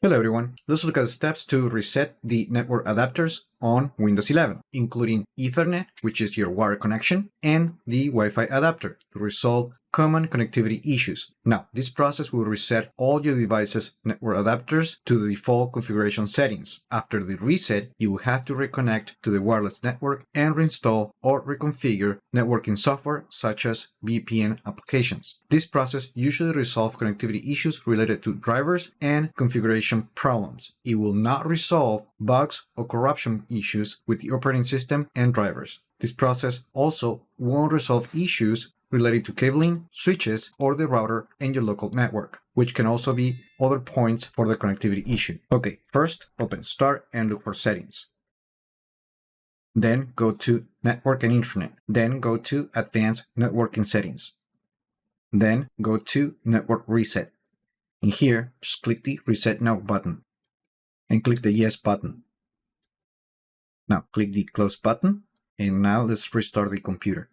Hello everyone, let's look at the steps to reset the network adapters on Windows 11, including Ethernet, which is your wire connection, and the Wi-Fi adapter to resolve common connectivity issues. Now, this process will reset all your device's network adapters to the default configuration settings. After the reset, you will have to reconnect to the wireless network and reinstall or reconfigure networking software such as VPN applications. This process usually resolves connectivity issues related to drivers and configuration problems. It will not resolve bugs or corruption issues with the operating system and drivers. This process also won't resolve issues related to cabling, switches, or the router and your local network, which can also be other points for the connectivity issue. Okay, first open Start and look for Settings. Then go to Network and Internet. Then go to Advanced Networking Settings. Then go to Network Reset. And here, just click the Reset Now button and click the Yes button. Now click the Close button, and now let's restart the computer.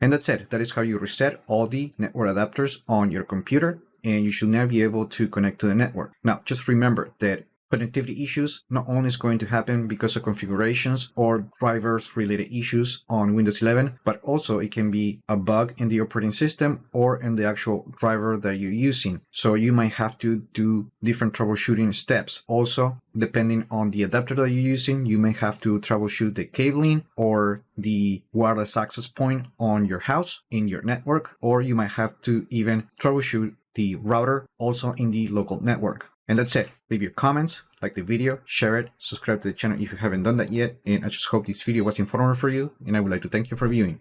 And that's it. That is how you reset all the network adapters on your computer, and you should now be able to connect to the network. Now, just remember that connectivity issues not only is going to happen because of configurations or drivers related issues on Windows 11, but also it can be a bug in the operating system or in the actual driver that you're using. So you might have to do different troubleshooting steps. Also, depending on the adapter that you're using, you may have to troubleshoot the cabling or the wireless access point on your house, in your network, or you might have to even troubleshoot the router also in the local network. And that's it. Leave your comments, like the video, share it, subscribe to the channel if you haven't done that yet. And I just hope this video was informative for you, and I would like to thank you for viewing.